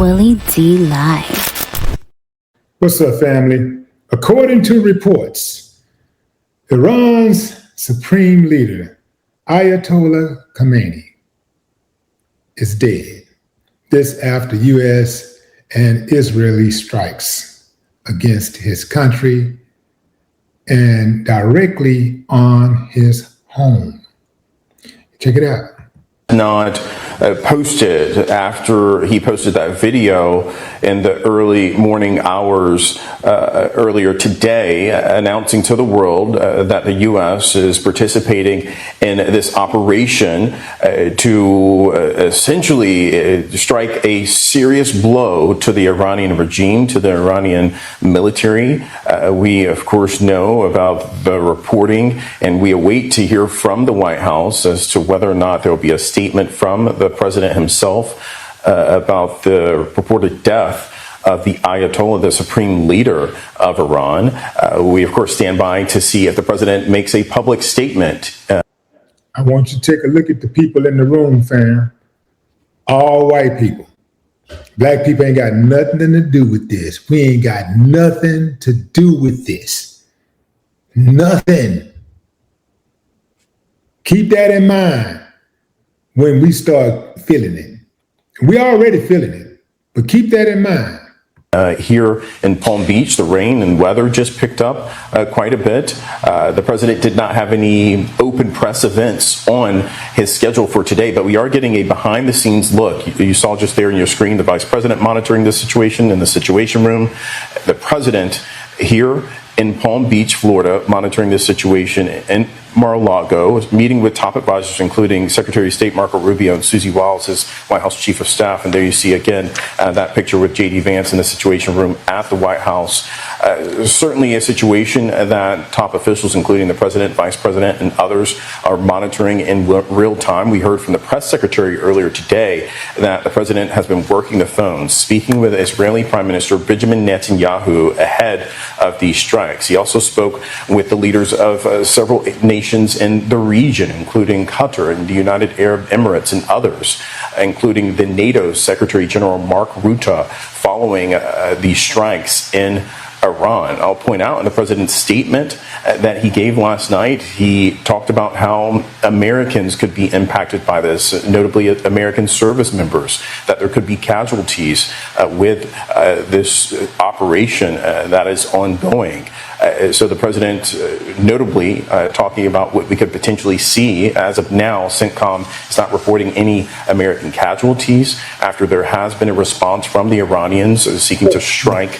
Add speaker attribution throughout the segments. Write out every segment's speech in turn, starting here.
Speaker 1: Willie D Live.
Speaker 2: What's up, family? According to reports, Iran's supreme leader, Ayatollah Khamenei, is dead. This after U.S. and Israeli strikes against his country and directly on his home. Check it out.
Speaker 3: Not posted after he posted that video in the early morning hours earlier today, announcing to the world that the U.S. is participating in this operation to essentially strike a serious blow to the Iranian regime, to the Iranian military. We, of course, know about the reporting, and we await to hear from the White House as to whether or not there will be a statement from the president himself about the purported death of the Ayatollah, the supreme leader of Iran. We, of course, stand by to see if the president makes a public statement.
Speaker 2: I want you to take a look at the people in the room, fam. All white people. Black people ain't got nothing to do with this. We ain't got nothing to do with this. Nothing. Keep that in mind when we start feeling it. We already feeling it, but keep that in mind.
Speaker 3: Here in Palm Beach, the rain and weather just picked up quite a bit. The president did not have any open press events on his schedule for today, but we are getting a behind-the-scenes look. You saw just there in your screen the vice president monitoring the situation in the Situation Room. The president here in Palm Beach, Florida, monitoring this situation in Mar Lago, meeting with top advisors, including Secretary of State Marco Rubio and Susie Wiles, his White House Chief of Staff. And there you see again that picture with J.D. Vance in the Situation Room at the White House. Certainly a situation that top officials, including the president, vice president, and others, are monitoring in real time. We heard from the press secretary earlier today that the president has been working the phones, speaking with Israeli Prime Minister Benjamin Netanyahu ahead of these strikes. He also spoke with the leaders of several nations in the region, including Qatar and the United Arab Emirates and others, including the NATO Secretary General Mark Rutte, following these strikes in Iran. I'll point out in the president's statement that he gave last night, he talked about how Americans could be impacted by this, notably American service members, that there could be casualties with this operation that is ongoing. So the president notably talking about what we could potentially see. As of now, CENTCOM is not reporting any American casualties after there has been a response from the Iranians seeking to strike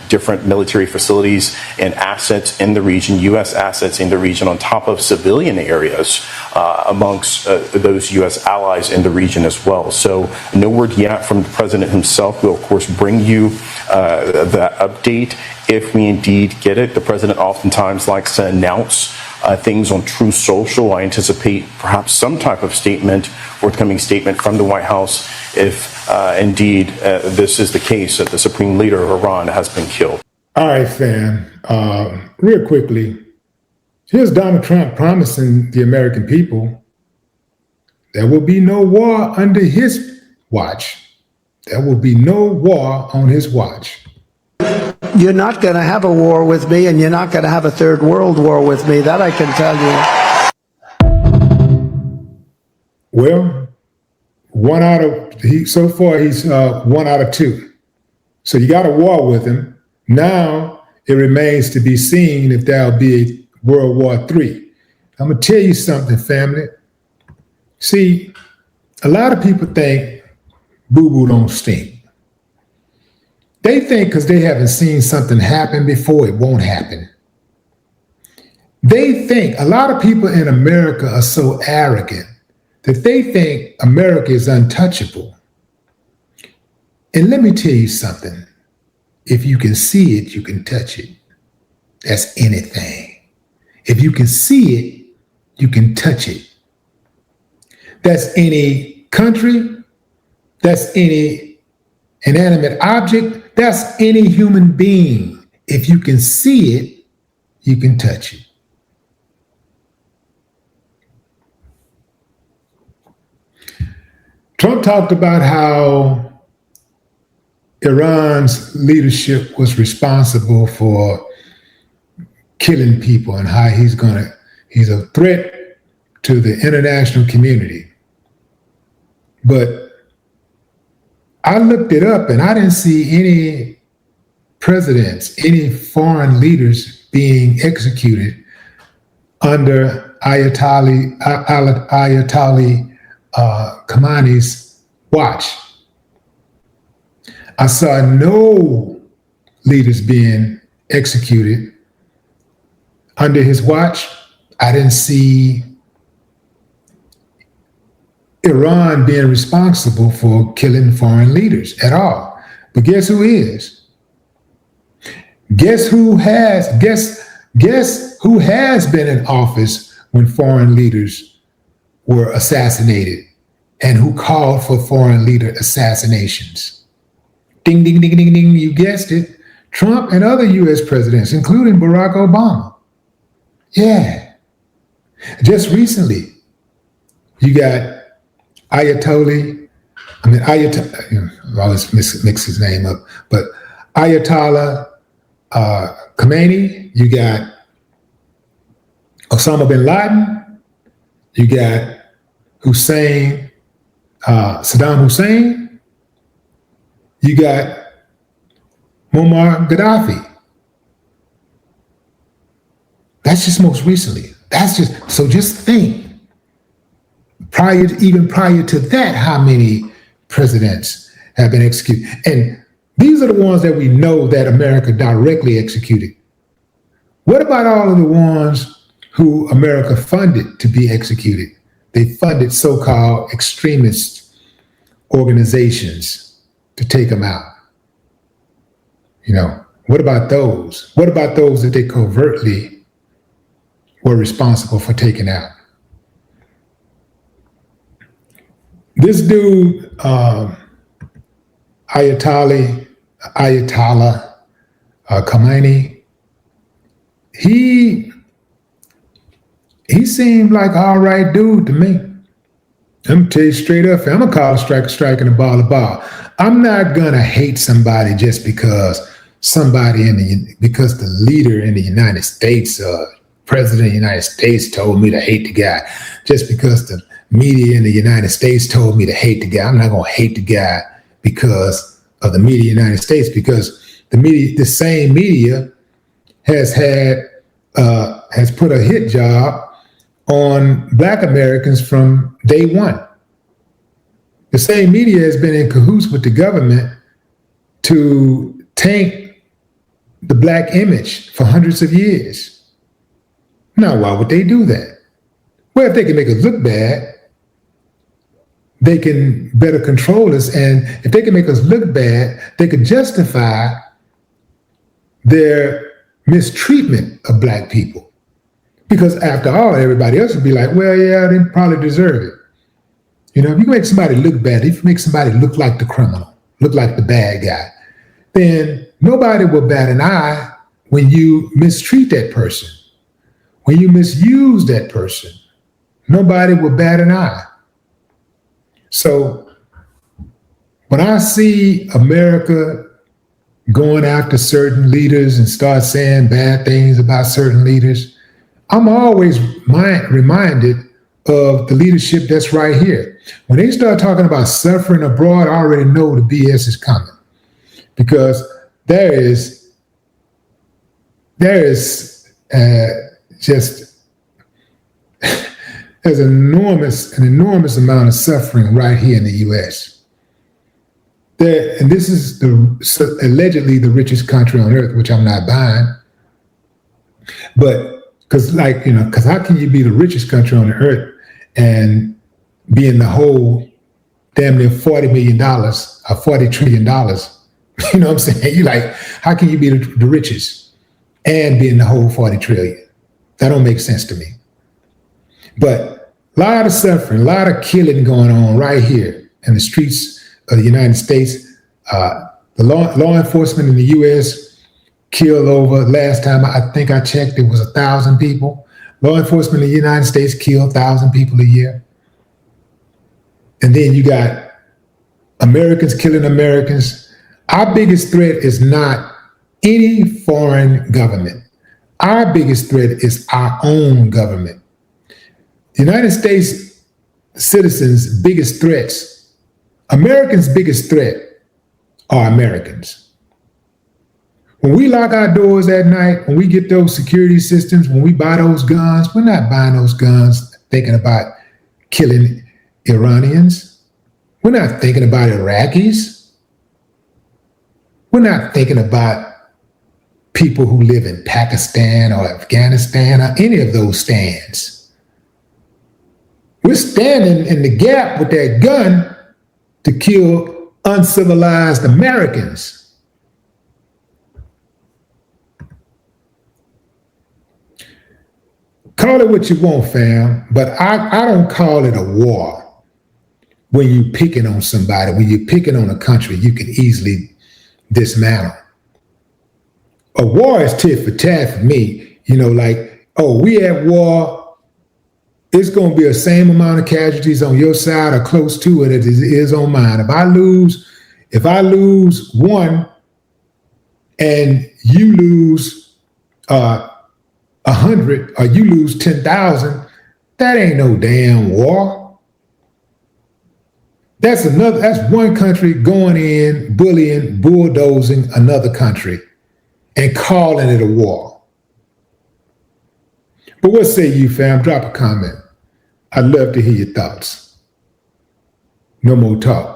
Speaker 3: different military facilities and assets in the region, U.S. assets in the region, on top of civilian areas amongst those U.S. allies in the region as well. So no word yet from the president himself. We'll, of course, bring you that update if we indeed get it. The president oftentimes likes to announce things on True Social. I anticipate perhaps some type of forthcoming statement from the White House if indeed this is the case, that the supreme leader of Iran has been killed.
Speaker 2: All right, fam. Real quickly, here's Donald Trump promising the American people there will be no war under his watch. There will be no war on his watch.
Speaker 4: You're not going to have a war with me, and you're not going to have a third world war with me. That I can tell you.
Speaker 2: Well, so far he's 1 out of 2. So you got a war with him. Now it remains to be seen if there'll be a World War III. I'm going to tell you something, family. See, a lot of people think boo-boo don't stink. They think because they haven't seen something happen before, it won't happen. They think, a lot of people in America are so arrogant that they think America is untouchable. And let me tell you something. If you can see it, you can touch it. That's anything. If you can see it, you can touch it. That's any country. That's any inanimate object. That's any human being. If you can see it, you can touch it. Trump talked about how Iran's leadership was responsible for killing people and how he's a threat to the international community. But I looked it up and I didn't see any presidents, any foreign leaders being executed under Ayatollah Khamenei's watch. I saw no leaders being executed under his watch. I didn't see Iran being responsible for killing foreign leaders at all. But guess who is? Guess who has been in office when foreign leaders were assassinated and who called for foreign leader assassinations? Ding, ding, ding, ding, ding, you guessed it. Trump and other US presidents, including Barack Obama. Yeah. Just recently, you got Ayatollah, I always mix his name up, but Ayatollah Khamenei, you got Osama bin Laden, you got Saddam Hussein, you got Muammar Gaddafi. That's just most recently. So just think, even prior to that, how many presidents have been executed. And these are the ones that we know that America directly executed. What about all of the ones who America funded to be executed? They funded so-called extremist organizations to take them out. What about those? What about those that they covertly were responsible for taking out? This dude, Ayatollah Khamenei, he seemed like an all right dude to me. I'm gonna tell you straight up, I'm gonna call a strike and a ball a ball. I'm not gonna hate somebody just because because the leader in the United States, president of the United States told me to hate the guy. Just because the media in the United States told me to hate the guy. I'm not gonna hate the guy because of the media in the United States, because the same media has put a hit job on Black Americans from day one. The same media has been in cahoots with the government to tank the Black image for hundreds of years. Now, why would they do that? Well, if they can make us look bad, they can better control us. And if they can make us look bad, they could justify their mistreatment of Black people. Because after all, everybody else would be like, well, yeah, they probably deserve it. If you make somebody look bad, if you make somebody look like the criminal, look like the bad guy, then nobody will bat an eye when you mistreat that person, when you misuse that person. Nobody will bat an eye. So when I see America going after certain leaders and start saying bad things about certain leaders, I'm always reminded of the leadership that's right here. When they start talking about suffering abroad, I already know the BS is coming, because there is just there's an enormous amount of suffering right here in the U.S. And this is allegedly the richest country on earth, which I'm not buying. But because how can you be the richest country on the earth and be in the hole damn near $40 million or $40 trillion? You know what I'm saying? You how can you be the richest and be in the whole 40 trillion? That don't make sense to me. But a lot of suffering, a lot of killing going on right here in the streets of the United States. The law enforcement in the U.S. killed over, last time I think I checked, it was 1,000 people. Law enforcement in the United States killed 1,000 people a year. And then you got Americans killing Americans, Our biggest threat is not any foreign government. Our biggest threat is our own government. The United States citizens' biggest threats, Americans' biggest threat are Americans. When we lock our doors at night, when we get those security systems, when we buy those guns, we're not buying those guns thinking about killing Iranians. We're not thinking about Iraqis. We're not thinking about people who live in Pakistan or Afghanistan or any of those stands. We're standing in the gap with that gun to kill uncivilized Americans. Call it what you want, fam, but I don't call it a war. When you're picking on somebody, when you're picking on a country, you can easily dismantle. A war is tit for tat for me. Like, oh, we at war. It's going to be the same amount of casualties on your side or close to it as it is on mine. If I lose one and you lose 100 or you lose 10,000, that ain't no damn war. That's one country going in, bullying, bulldozing another country and calling it a war. But what say you, fam? Drop a comment. I'd love to hear your thoughts. No more talk.